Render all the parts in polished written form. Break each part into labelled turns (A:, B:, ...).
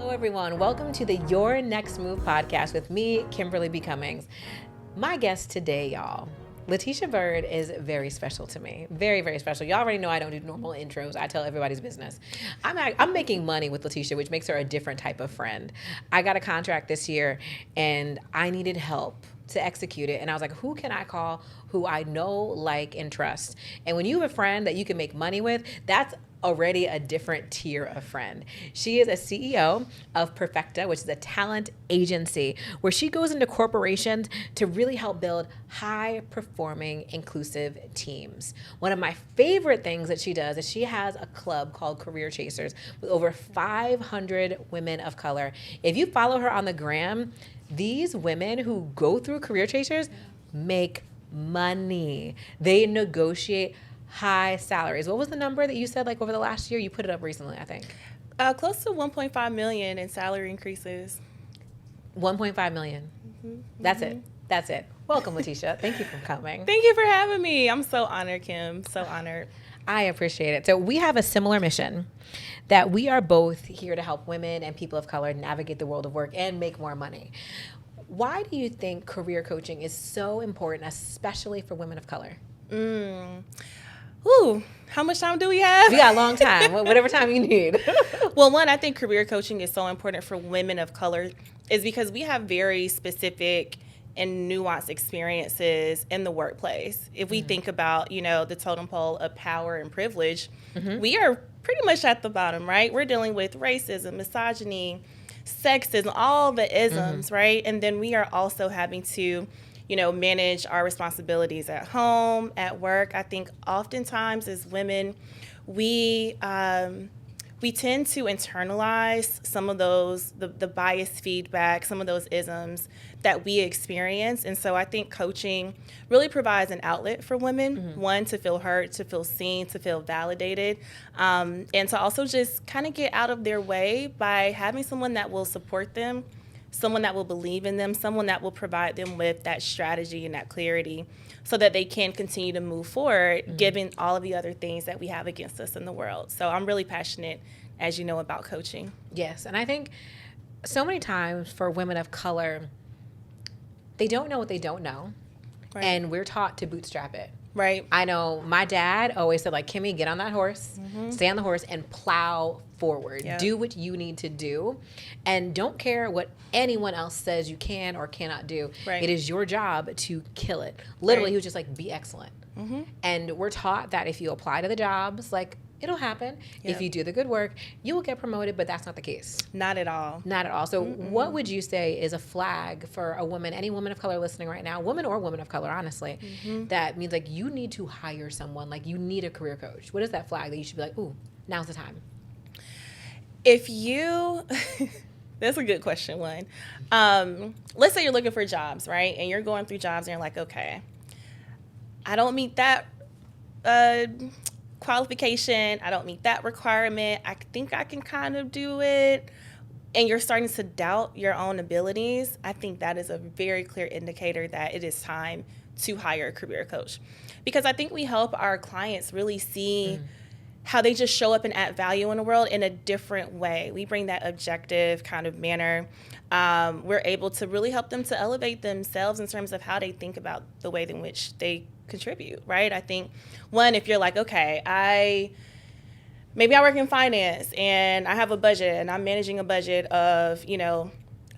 A: Hello, everyone. Welcome to the Your Next Move podcast with me, Kimberly B. Cummings. My guest today, y'all, Latesha Byrd, is very special to me. Very, very special. Y'all already know I don't do normal intros. I tell everybody's business. I'm making money with Latesha, which makes her a different type of friend. I got a contract this year, and I needed help to execute it. And I was like, who can I call who I know, like, and trust? And when you have a friend that you can make money with, that's already a different tier of friend. She is a CEO of Perfeqta, which is a talent agency where she goes into corporations to really help build high-performing, inclusive teams. One of my favorite things that she does is she has a club called Career Chasers with over 500 women of color. If you follow her on the gram, these women who go through Career Chasers make money. They negotiate high salaries. What was the number that you said, like, over the last year? You put it up recently, I think.
B: Close to 1.5 million in salary increases.
A: 1.5 million.
B: Mm-hmm.
A: That's it. That's it. Welcome, Latesha. Thank you for coming.
B: Thank you for having me. I'm so honored, Kim. So honored.
A: I appreciate it. So we have a similar mission that we are both here to help women and people of color navigate the world of work and make more money. Why do you think career coaching is so important, especially for women of color?
B: Ooh, how much time do we have?
A: We got a long time, whatever time you need.
B: Well, one, I think career coaching is so important for women of color is because we have very specific and nuanced experiences in the workplace. If we think about, the totem pole of power and privilege, we are pretty much at the bottom, right? We're dealing with racism, misogyny, sexism, all the isms, right? And then we are also having to manage our responsibilities at home, at work. I think oftentimes as women, we tend to internalize some of those, the biased feedback, some of those isms that we experience. And so I think coaching really provides an outlet for women, one, to feel heard, to feel seen, to feel validated, and to also just kind of get out of their way by having someone that will support them, someone that will believe in them, someone that will provide them with that strategy and that clarity so that they can continue to move forward, given all of the other things that we have against us in the world. So I'm really passionate, as you know, about coaching.
A: Yes, and I think so many times for women of color, they don't know what they don't know, right. And we're taught to bootstrap it.
B: Right.
A: I know my dad always said, like, Kimmy, get on that horse, stay on the horse, and plow forward. Yep. Do what you need to do, and don't care what anyone else says you can or cannot do. Right. It is your job to kill it. Literally, he was just like, be excellent. And we're taught that if you apply to the jobs, like, it'll happen. Yep. If you do the good work, you will get promoted, but that's not the case.
B: Not at all.
A: Not at all. So what would you say is a flag for a woman, any woman of color listening right now, woman or woman of color, honestly, that means, like, you need to hire someone, like, you need a career coach? What is that flag that you should be like, ooh, now's the time?
B: If you, that's a good question, one. Let's say you're looking for jobs, right? And you're going through jobs and you're like, okay, I don't meet that qualification, I don't meet that requirement, I think I can kind of do it, and you're starting to doubt your own abilities, I think that is a very clear indicator that it is time to hire a career coach. Because I think we help our clients really see how they just show up and add value in the world in a different way. We bring that objective kind of manner. We're able to really help them to elevate themselves in terms of how they think about the way in which they contribute, right? I think, one, if you're like, okay, maybe I work in finance and I have a budget and I'm managing a budget of,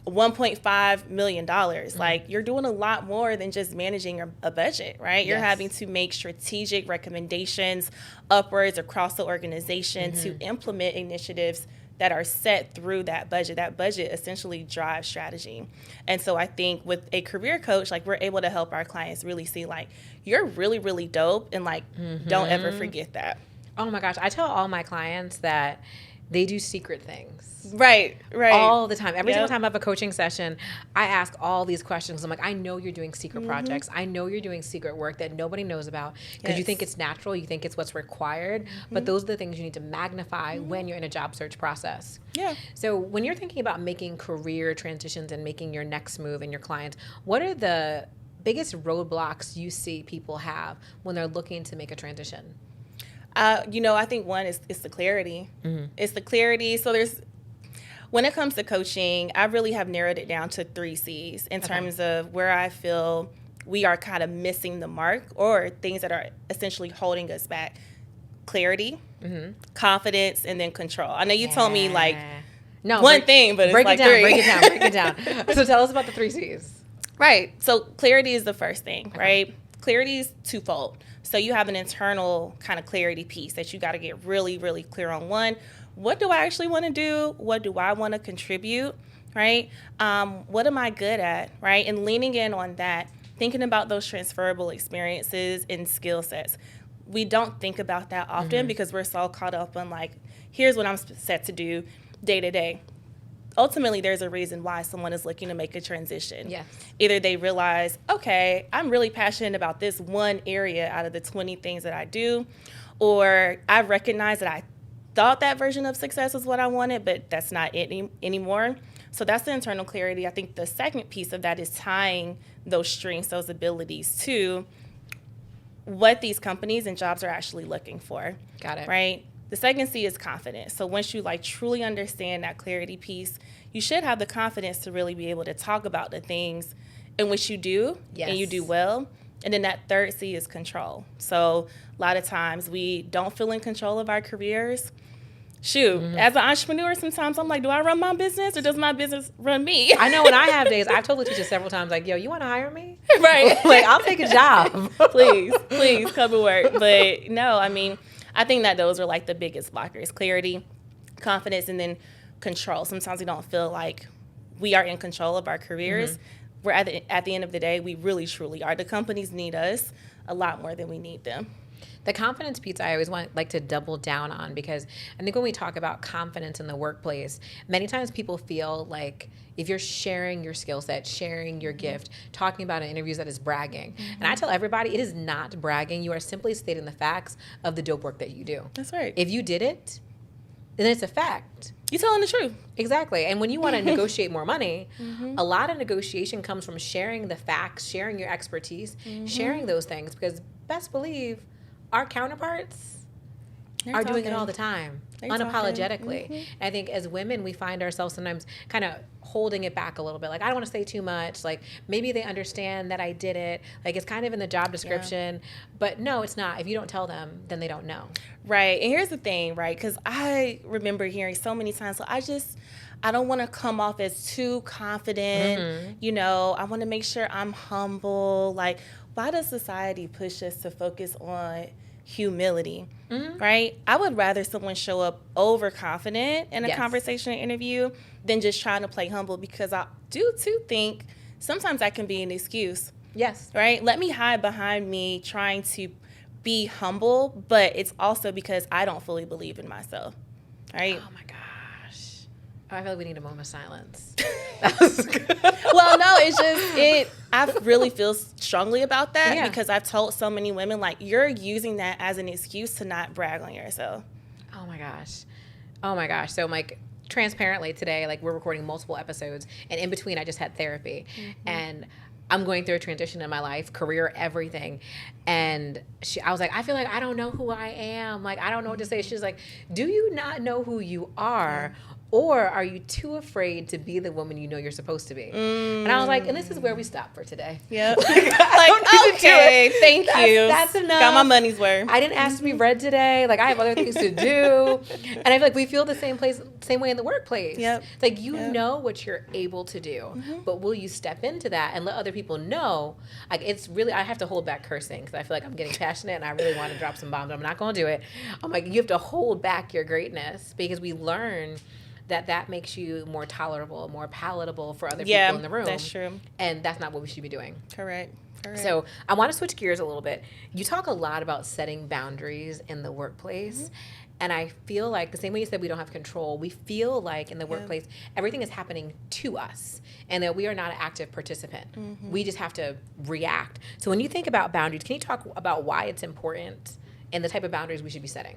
B: $1.5 million. Like, you're doing a lot more than just managing a budget, right? You're having to make strategic recommendations upwards across the organization to implement initiatives that are set through that budget. That budget essentially drives strategy. And so I think with a career coach, like, we're able to help our clients really see, like, you're really, really dope, and, like, don't ever forget that.
A: Oh my gosh. I tell all my clients that they do secret things.
B: Right.
A: All the time. Every single time I have a coaching session, I ask all these questions. I'm like, I know you're doing secret projects. I know you're doing secret work that nobody knows about because you think it's natural. You think it's what's required. But those are the things you need to magnify when you're in a job search process.
B: Yeah.
A: So when you're thinking about making career transitions and making your next move in your clients, what are the biggest roadblocks you see people have when they're looking to make a transition?
B: I think one is the clarity. It's the clarity. So When it comes to coaching, I really have narrowed it down to 3 C's in terms of where I feel we are kind of missing the mark or things that are essentially holding us back. Clarity, confidence, and then control. I know you told me like one thing, but it's like 3.
A: Break it down. So tell us about the 3 C's.
B: Right. So clarity is the first thing, right? Clarity is twofold. So you have an internal kind of clarity piece that you got to get really, really clear on. One, what do I actually want to do? What do I want to contribute, right? What am I good at, right? And leaning in on that, thinking about those transferable experiences and skill sets. We don't think about that often because we're so caught up on like, here's what I'm set to do day to day. Ultimately, there's a reason why someone is looking to make a transition.
A: Yes.
B: Either they realize, okay, I'm really passionate about this one area out of the 20 things that I do, or I recognize that I thought that version of success is what I wanted, but that's not it anymore. So that's the internal clarity. I think the second piece of that is tying those strengths, those abilities to what these companies and jobs are actually looking for.
A: Got it.
B: Right? The second C is confidence. So once you like truly understand that clarity piece, you should have the confidence to really be able to talk about the things in which you do and you do well. And then that third C is control. So a lot of times we don't feel in control of our careers. As an entrepreneur, sometimes I'm like, do I run my business or does my business run me?
A: I know when I have days, I've told Latesha several times, like, yo, you want to hire me?
B: Right.
A: Like, I'll take a job.
B: Please come and work. But no, I mean, I think that those are like the biggest blockers: clarity, confidence, and then control. Sometimes we don't feel like we are in control of our careers. Where at the end of the day, we really truly are. The companies need us a lot more than we need them.
A: The confidence piece I always like to double down on, because I think when we talk about confidence in the workplace, many times people feel like if you're sharing your skill set, sharing your gift, talking about in interviews, that is bragging. And I tell everybody, it is not bragging. You are simply stating the facts of the dope work that you do.
B: That's right.
A: If you did it, then it's a fact.
B: You're telling the truth.
A: Exactly. And when you want to negotiate more money, a lot of negotiation comes from sharing the facts, sharing your expertise, sharing those things, because best believe our counterparts are doing it all the time, unapologetically. I think as women, we find ourselves sometimes kind of holding it back a little bit. Like, I don't want to say too much. Like, maybe they understand that I did it. Like, it's kind of in the job description. But no, it's not. If you don't tell them, then they don't know.
B: Right. And here's the thing, right? Because I remember hearing so many times, so I don't want to come off as too confident. You know, I want to make sure I'm humble. Like, why does society push us to focus on humility, right? I would rather someone show up overconfident in a conversation or interview than just trying to play humble, because I do too think sometimes that can be an excuse.
A: Yes.
B: Right? Let me hide behind me trying to be humble, but it's also because I don't fully believe in myself, right?
A: Oh my gosh. I feel like we need a moment of silence.
B: Well, no, it's just I really feel strongly about that because I've told so many women, like, you're using that as an excuse to not brag on yourself.
A: Oh my gosh. So, like, transparently today, like, we're recording multiple episodes, and in between I just had therapy, and I'm going through a transition in my life, career, everything. And I was like, I feel like I don't know who I am. Like, I don't know what to say. She's like, do you not know who you are? Or are you too afraid to be the woman you know you're supposed to be? And I was like, and this is where we stop for today.
B: Yep. Okay, thank you.
A: That's enough.
B: Got my money's worth.
A: I didn't ask to be read today. Like, I have other things to do. And I feel like we feel the same way in the workplace.
B: Yep.
A: It's like, you know what you're able to do, but will you step into that and let other people know? Like, it's really, I have to hold back cursing because I feel like I'm getting passionate and I really want to drop some bombs. I'm not going to do it. I'm like, you have to hold back your greatness, because we learn that makes you more tolerable, more palatable for other people in the room.
B: That's true.
A: And that's not what we should be doing.
B: Correct.
A: So I want to switch gears a little bit. You talk a lot about setting boundaries in the workplace. And I feel like the same way you said we don't have control, we feel like in the workplace, everything is happening to us and that we are not an active participant. We just have to react. So when you think about boundaries, can you talk about why it's important and the type of boundaries we should be setting?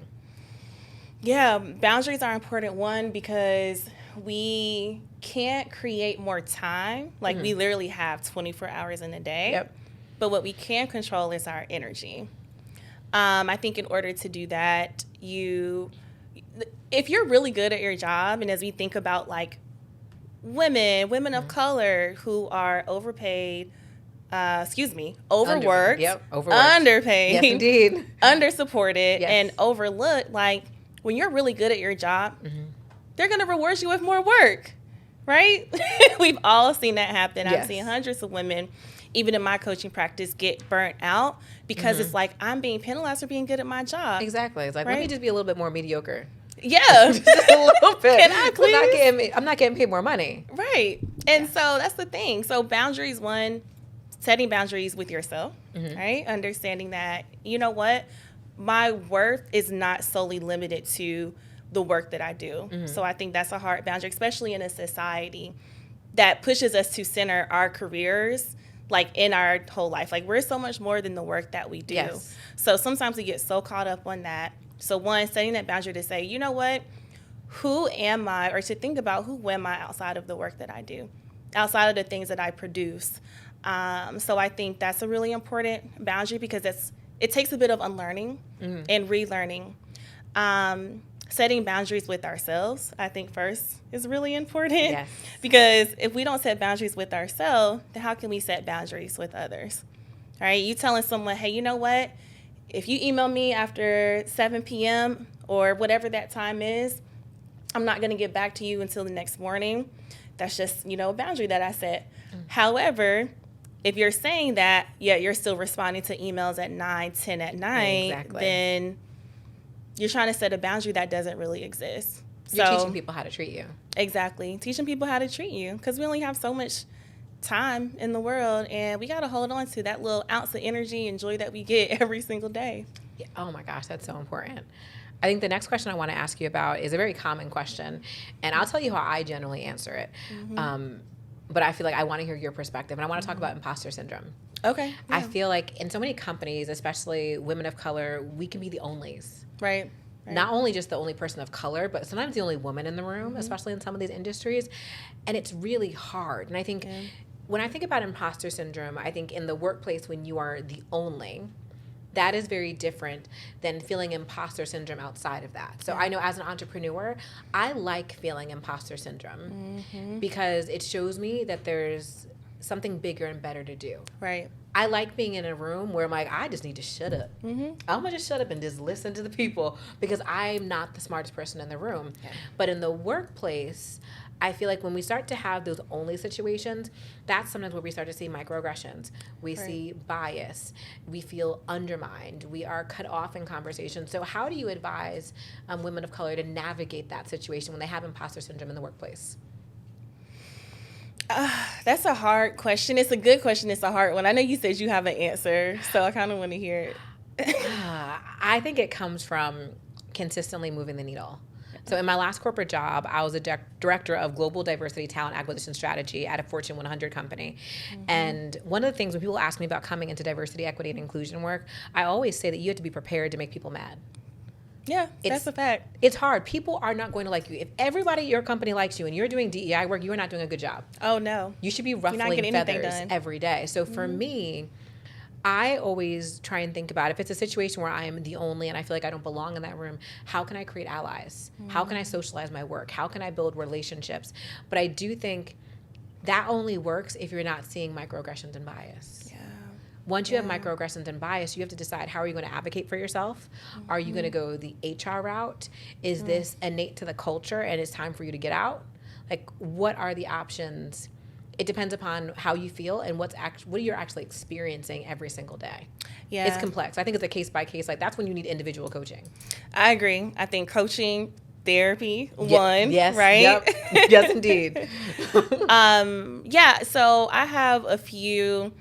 B: Yeah, boundaries are important. One, because we can't create more time. Like, we literally have 24 hours in a day.
A: Yep.
B: But what we can control is our energy. I think in order to do that, if you're really good at your job, and as we think about, like, women of color who are overpaid, overworked,
A: overworked,
B: underpaid,
A: yes, indeed,
B: undersupported,
A: yes,
B: and overlooked. Like, when you're really good at your job, they're going to reward you with more work, right? We've all seen that happen.
A: Yes.
B: I've seen hundreds of women, even in my coaching practice, get burnt out because it's like, I'm being penalized for being good at my job.
A: Exactly. It's like,
B: right?
A: Let me just be a little bit more mediocre.
B: Yeah.
A: Just a little bit.
B: Can I please?
A: I'm not getting paid more money.
B: Right. And so that's the thing. So boundaries, one, setting boundaries with yourself, right? Understanding that, you know what? My worth is not solely limited to the work that I do. So I think that's a hard boundary, especially in a society that pushes us to center our careers like in our whole life. Like, we're so much more than the work that we do.
A: Yes.
B: So sometimes we get so caught up on that. So one, setting that boundary to say, you know what? Who am I? Or to think about, who am I outside of the work that I do, outside of the things that I produce. So I think that's a really important boundary because it takes a bit of unlearning and relearning. Setting boundaries with ourselves, I think, first is really important.
A: Yes.
B: Because if we don't set boundaries with ourselves, then how can we set boundaries with others? All right, you telling someone, hey, you know what? If you email me after 7 p.m. or whatever that time is, I'm not going to get back to you until the next morning. That's just, a boundary that I set. However, if you're saying that, you're still responding to emails at 9, 10 at night, then you're trying to set a boundary that doesn't really exist.
A: You're teaching people how to treat you.
B: Exactly. Teaching people how to treat you, because we only have so much time in the world, and we got to hold on to that little ounce of energy and joy that we get every single day.
A: Yeah. Oh my gosh, that's so important. I think the next question I want to ask you about is a very common question, and I'll tell you how I generally answer it. But I feel like I want to hear your perspective, and I want to talk about imposter syndrome.
B: Okay. Yeah.
A: I feel like in so many companies, especially women of color, we can be the onlys.
B: Right.
A: Not only just the only person of color, but sometimes the only woman in the room, especially in some of these industries. And it's really hard. And I think when I think about imposter syndrome, I think in the workplace when you are the only, that is very different than feeling imposter syndrome outside of that. So I know as an entrepreneur, I like feeling imposter syndrome because it shows me that there's something bigger and better to do.
B: Right.
A: I like being in a room where I'm like, I just need to shut up. I'm going to just shut up and just listen to the people because I'm not the smartest person in the room. Yeah. But in the workplace, I feel like when we start to have those only situations, that's sometimes where we start to see microaggressions. We see bias. We feel undermined. We are cut off in conversation. So how do you advise women of color to navigate that situation when they have imposter syndrome in the workplace?
B: That's a hard question. It's a good question. It's a hard one. I know you said you have an answer, so I kind of want to hear it.
A: I think it comes from consistently moving the needle. So in my last corporate job, I was a director of global diversity talent acquisition strategy at a Fortune 100 company. And one of the things when people ask me about coming into diversity, equity, and inclusion work, I always say that you have to be prepared to make people mad.
B: Yeah, that's a fact.
A: It's hard. People are not going to like you. If everybody at your company likes you and you're doing DEI work, you're not doing a good job.
B: Oh, no.
A: You should be ruffling feathers every day. So for me, I always try and think about if it's a situation where I am the only and I feel like I don't belong in that room, how can I create allies? How can I socialize my work? How can I build relationships? But I do think that only works if you're not seeing microaggressions and bias. Once you have microaggressions and bias, you have to decide, how are you going to advocate for yourself? Are you going to go the HR route? Is this innate to the culture and it's time for you to get out? Like, what are the options? It depends upon how you feel and what you're actually experiencing every single day. Yeah. It's complex. I think it's a case by case. Like, that's when you need individual coaching.
B: I agree. I think coaching, therapy, yes, right?
A: Yep. Yes, indeed.
B: So I have a few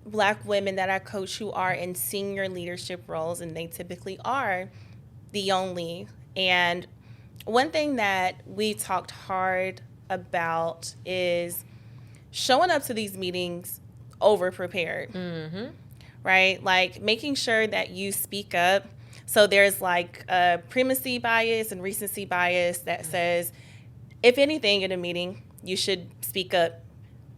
B: Black women that I coach who are in senior leadership roles, and they typically are the only. And one thing that we talked hard about is showing up to these meetings over prepared, right? Like making sure that you speak up. So there's like a primacy bias and recency bias that says, if anything in a meeting, you should speak up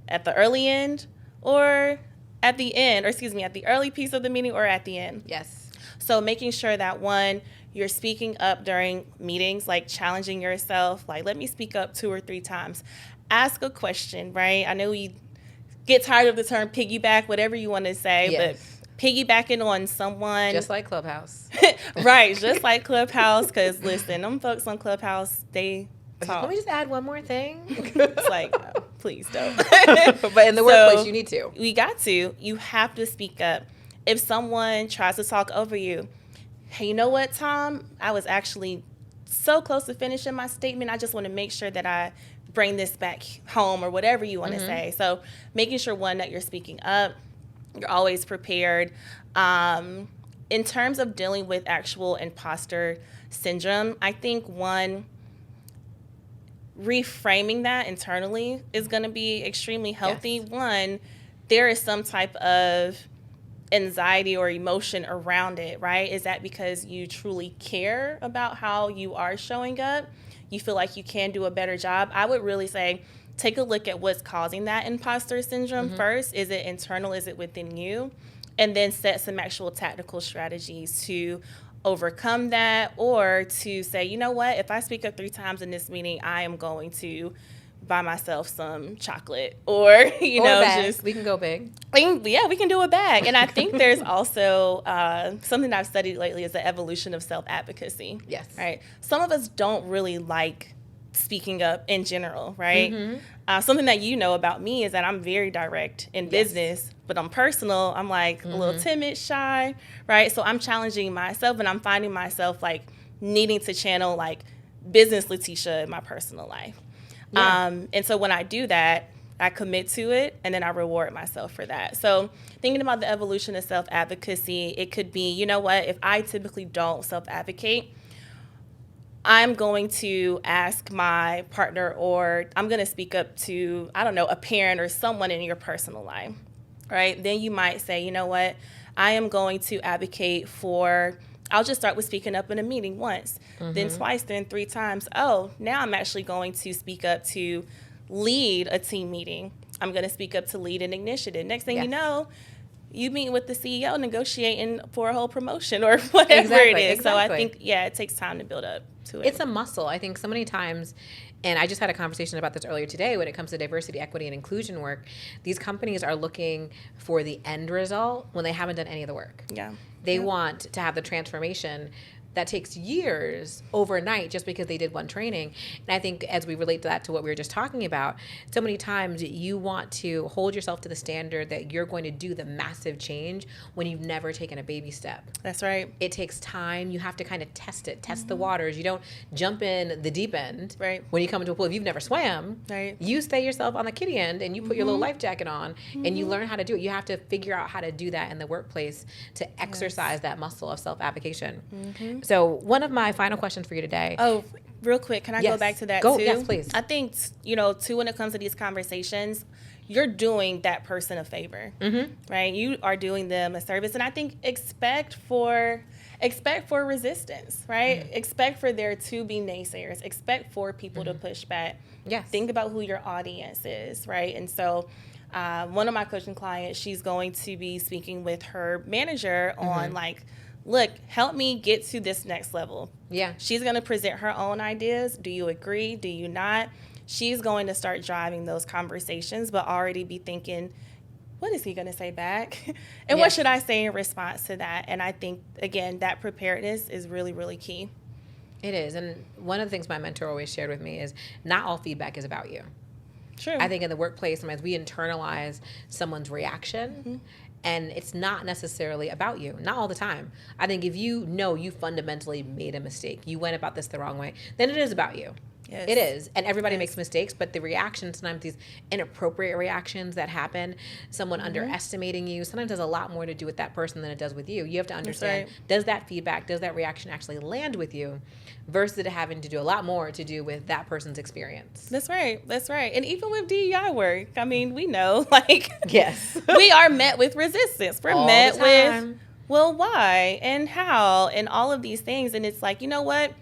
B: at the early end or at the end, or excuse me, at the early piece of the meeting or at the end.
A: Yes.
B: So making sure that, one, you're speaking up during meetings, like challenging yourself, like, let me speak up 2 or 3 times. Ask a question, right? I know we get tired of the term piggyback, whatever you want to say,
A: Yes.
B: but piggybacking on someone.
A: Just like Clubhouse.
B: Right, just like Clubhouse, because listen, them folks on Clubhouse, they talk.
A: Let me just add one more thing.
B: It's like, oh, please don't.
A: But in the workplace, you need to.
B: We got to. You have to speak up. If someone tries to talk over you, hey, you know what, Tom? I was actually so close to finishing my statement. I just want to make sure that I bring this back home, or whatever you want to say. So making sure, one, that you're speaking up. You're always prepared. In terms of dealing with actual imposter syndrome, I think, one, reframing that internally is going to be extremely healthy.
A: Yes.
B: One, there is some type of anxiety or emotion around it, right? Is that because you truly care about how you are showing up? You feel like you can do a better job? I would really say, take a look at what's causing that imposter syndrome first. Is it internal? Is it within you? And then set some actual tactical strategies to overcome that, or to say, you know what, if I speak up 3 times in this meeting, I am going to buy myself some chocolate, or, you know, just,
A: we can go big.
B: We can do a bag. And I think there's also something that I've studied lately is the evolution of self-advocacy.
A: Yes.
B: Right. Some of us don't really like speaking up in general, right? Something that you know about me is that I'm very direct in business, but on personal, I'm like a little timid, shy, right? So I'm challenging myself, and I'm finding myself like needing to channel like business Latesha in my personal life.
A: Yeah.
B: And so when I do that, I commit to it, and then I reward myself for that. So thinking about the evolution of self-advocacy, it could be, you know what, if I typically don't self-advocate, I'm going to ask my partner, or I'm going to speak up to, I don't know, a parent or someone in your personal life, right? Then you might say, you know what, I am going to advocate for, I'll just start with speaking up in a meeting once, then twice, then 3 times. Oh, now I'm actually going to speak up to lead a team meeting. I'm going to speak up to lead an initiative. Next thing you know, you meet with the CEO negotiating for a whole promotion or whatever it is. So I think, it takes time to build up to it.
A: It's a muscle. I think so many times, and I just had a conversation about this earlier today, when it comes to diversity, equity, and inclusion work, these companies are looking for the end result when they haven't done any of the work.
B: Yeah.
A: They want to have the transformation that takes years overnight just because they did one training. And I think as we relate to that to what we were just talking about, so many times you want to hold yourself to the standard that you're going to do the massive change when you've never taken a baby step.
B: That's right.
A: It takes time. You have to kind of test it, test the waters. You don't jump in the deep end.
B: Right.
A: When you come into a pool, if you've never swam,
B: right,
A: you stay yourself on the kiddie end and you put your little life jacket on and you learn how to do it. You have to figure out how to do that in the workplace to exercise that muscle of self-advocation. So one of my final questions for you today.
B: Oh, real quick, can I go back to that too?
A: Yes, please.
B: I think, too, when it comes to these conversations, you're doing that person a favor, right? You are doing them a service. And I think expect for resistance, right? Expect for there to be naysayers. Expect for people to push back.
A: Yes.
B: Think about who your audience is, right? And so one of my coaching clients, she's going to be speaking with her manager on look, help me get to this next level.
A: Yeah.
B: She's going to present her own ideas. Do you agree? Do you not? She's going to start driving those conversations, but already be thinking, what is he going to say back? And what should I say in response to that? And I think, again, that preparedness is really, really key.
A: It is. And one of the things my mentor always shared with me is not all feedback is about you.
B: True.
A: I think in the workplace, sometimes we internalize someone's reaction, and it's not necessarily about you. Not all the time. I think if you know you fundamentally made a mistake, you went about this the wrong way, then it is about you.
B: Yes.
A: It is. And everybody makes mistakes, but the reaction, sometimes these inappropriate reactions that happen, someone underestimating you, sometimes has a lot more to do with that person than it does with you. You have to understand, does that feedback, does that reaction actually land with you, versus it having to do a lot more to do with that person's experience.
B: That's right. That's right. And even with DEI work, I mean, we know,
A: yes,
B: we are met with resistance. We're
A: all
B: met
A: the time.
B: with, well, why and how and all of these things. And it's like, you know what?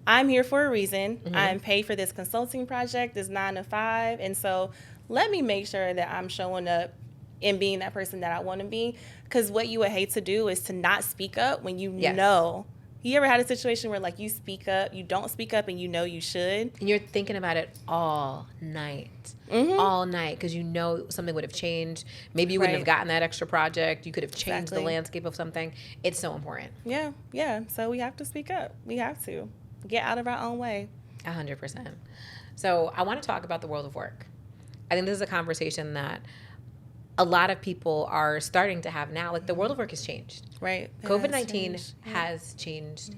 B: I'm here for a reason. I'm paid for this consulting project, this 9 to 5. And so let me make sure that I'm showing up and being that person that I want to be. Because what you would hate to do is to not speak up when you
A: Yes.
B: know. You ever had a situation where, like, you speak up, you don't speak up, and you know you should?
A: And you're thinking about it all night. All night, because you know something would have changed. Maybe you wouldn't have gotten that extra project. You could have changed the landscape of something. It's so important.
B: Yeah. So we have to speak up. We have to get out of our own way.
A: 100%. So I want to talk about the world of work. I think this is a conversation that a lot of people are starting to have now. Like, the world of work has changed.
B: Right.
A: COVID-19 has changed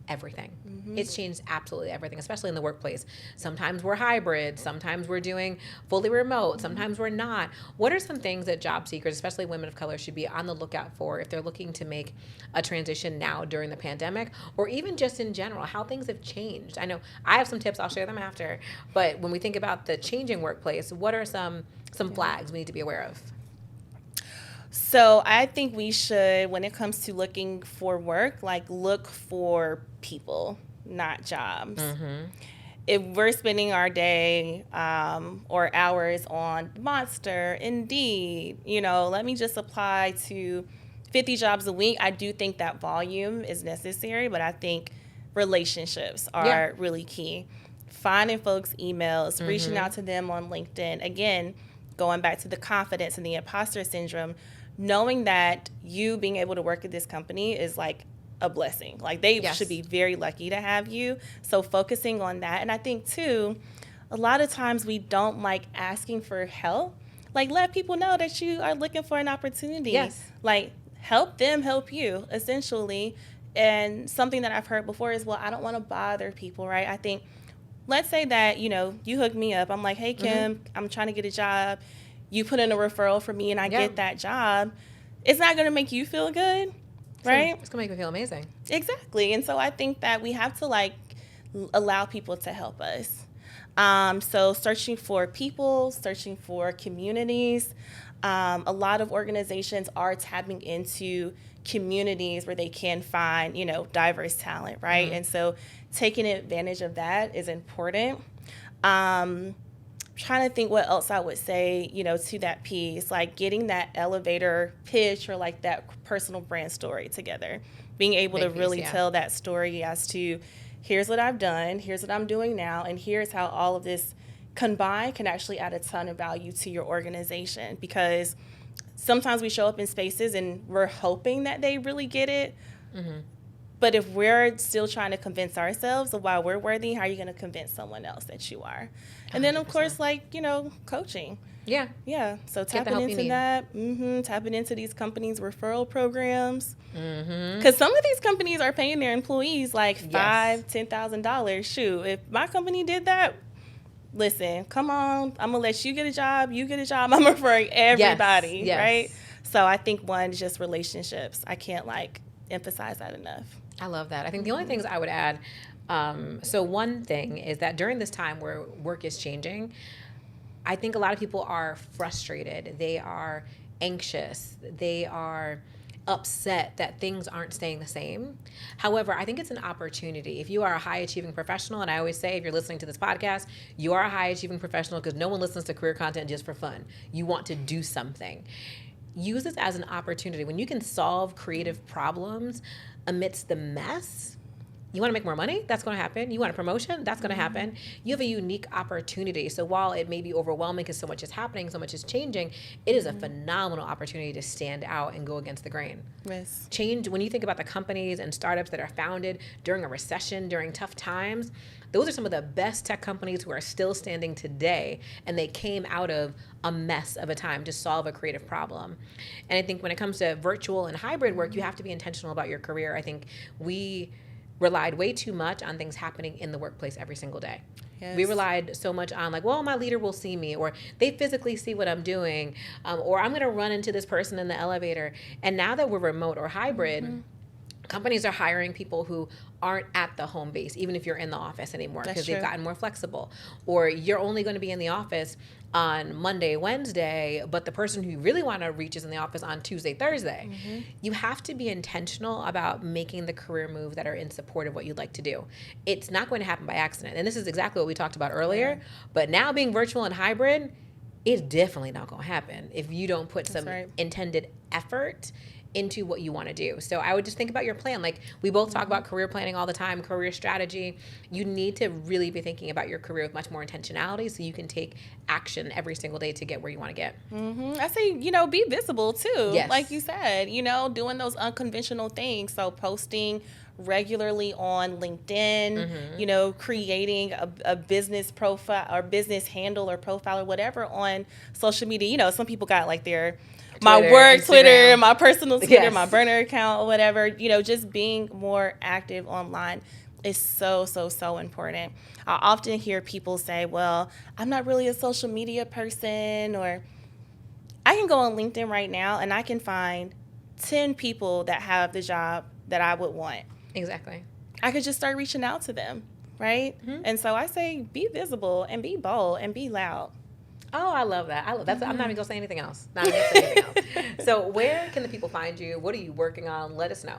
A: everything. It's changed absolutely everything, especially in the workplace. Sometimes we're hybrid. Sometimes we're doing fully remote. Sometimes we're not. What are some things that job seekers, especially women of color, should be on the lookout for if they're looking to make a transition now during the pandemic, or even just in general, how things have changed? I know I have some tips. I'll share them after. But when we think about the changing workplace, what are some flags we need to be aware of?
B: So I think we should, when it comes to looking for work, like, look for people, not jobs. If we're spending our day or hours on Monster, Indeed, let me just apply to 50 jobs a week. I do think that volume is necessary, but I think relationships are really key. Finding folks' emails, reaching out to them on LinkedIn. Again, going back to the confidence and the imposter syndrome, knowing that you being able to work at this company is like a blessing. Like, they should be very lucky to have you. So focusing on that. And I think too, a lot of times we don't like asking for help. Like, let people know that you are looking for an opportunity.
A: Yes.
B: Like, help them help you, essentially. And something that I've heard before is, well, I don't want to bother people, right? I think, let's say that, you hook me up. I'm like, hey, Kim, I'm trying to get a job. You put in a referral for me and I get that job. It's not going to make you feel good, right?
A: It's going to make me feel amazing.
B: Exactly. And so I think that we have to, allow people to help us. So searching for people, searching for communities. A lot of organizations are tapping into communities where they can find, diverse talent, right? And so taking advantage of that is important. Trying to think what else I would say, to that piece, like getting that elevator pitch or like that personal brand story together, being able to really tell that story as to, here's what I've done, here's what I'm doing now, and here's how all of this combined can actually add a ton of value to your organization. Because sometimes we show up in spaces and we're hoping that they really get it. But if we're still trying to convince ourselves of why we're worthy, how are you going to convince someone else that you are? And 100%. Then, of course, coaching. Yeah. So tapping into that. Tapping into these companies' referral programs. Because some of these companies are paying their employees like $5,000, $10,000. Shoot, if my company did that, listen, come on. I'm going to let you get a job. You get a job. I'm referring everybody, right? So I think one is just relationships. I can't emphasize that enough.
A: I love that. I think the only things I would add, so one thing is that during this time where work is changing, I think a lot of people are frustrated. They are anxious. They are upset that things aren't staying the same. However, I think it's an opportunity. If you are a high-achieving professional, and I always say if you're listening to this podcast, you are a high-achieving professional because no one listens to career content just for fun. You want to do something. Use this as an opportunity. When you can solve creative problems amidst the mess, you want to make more money? That's going to happen. You want a promotion? That's going to happen. You have a unique opportunity. So while it may be overwhelming because so much is happening, so much is changing, it is a phenomenal opportunity to stand out and go against the grain.
B: Yes.
A: Change, when you think about the companies and startups that are founded during a recession, during tough times, those are some of the best tech companies who are still standing today, and they came out of a mess of a time to solve a creative problem. And I think when it comes to virtual and hybrid work, you have to be intentional about your career. I think we relied way too much on things happening in the workplace every single day. Yes. We relied so much on my leader will see me, or they physically see what I'm doing, or I'm going to run into this person in the elevator. And now that we're remote or hybrid, companies are hiring people who aren't at the home base, even if you're in the office anymore, because they've gotten more flexible. Or you're only going to be in the office on Monday, Wednesday, but the person who you really want to reach is in the office on Tuesday, Thursday. You have to be intentional about making the career moves that are in support of what you'd like to do. It's not going to happen by accident. And this is exactly what we talked about earlier. But now being virtual and hybrid, it's definitely not going to happen if you don't put some intended effort into what you want to do. So I would just think about your plan. Like we both talk about career planning all the time, career strategy. You need to really be thinking about your career with much more intentionality so you can take action every single day to get where you want to get.
B: I say, be visible too.
A: Yes.
B: Like you said, doing those unconventional things. So posting regularly on LinkedIn, creating a business profile or business handle or profile or whatever on social media. Some people got like their my work Instagram. Twitter, my personal Twitter, my burner account or whatever. Just being more active online is so, so, so important. I often hear people say, well, I'm not really a social media person, or I can go on LinkedIn right now and I can find 10 people that have the job that I would want.
A: Exactly.
B: I could just start reaching out to them, right? And so I say be visible and be bold and be loud.
A: Oh, I love that. I'm not even going to say anything else. Not even gonna say anything else. So where can the people find you? What are you working on? Let us know.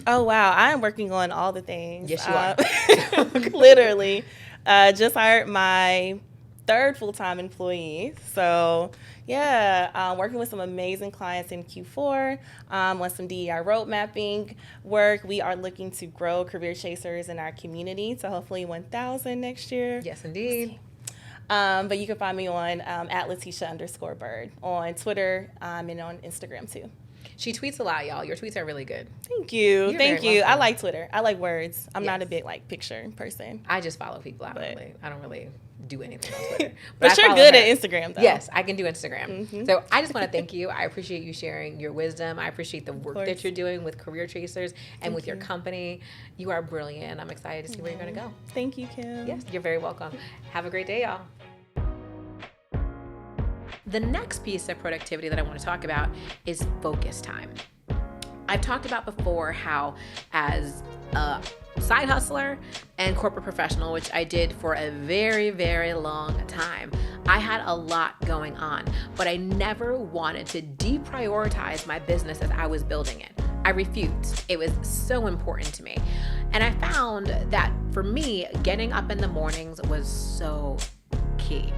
B: Oh, wow. I am working on all the things.
A: Yes, you are.
B: Literally. Just hired my 3rd full-time employee. So, yeah, working with some amazing clients in Q4, on some DEI road mapping work. We are looking to grow career chasers in our community to hopefully 1,000 next year.
A: Yes, indeed.
B: But you can find me on at Latesha_Byrd on Twitter and on Instagram too.
A: She tweets a lot, y'all. Your tweets are really good.
B: Thank you.
A: You're
B: Thank
A: very
B: you.
A: welcome.
B: I like Twitter. I like words. I'm not a
A: Yes.
B: big picture person.
A: I just follow people. I don't really do anything on Twitter.
B: But
A: I
B: you're
A: follow
B: good
A: her.
B: at Instagram though.
A: Yes, I can do Instagram. So I just want to thank you. I appreciate you sharing your wisdom. I appreciate the work that you're doing with Career Chasers and with your company. You are brilliant. I'm excited to see where you're going to go.
B: Thank you, Kim.
A: Yes, you're very welcome. Have a great day, y'all. The next piece of productivity that I want to talk about is focus time. I've talked about before how as a side hustler and corporate professional, which I did for a very, very long time, I had a lot going on, but I never wanted to deprioritize my business as I was building it. I refused. It was so important to me. And I found that for me, getting up in the mornings was so key.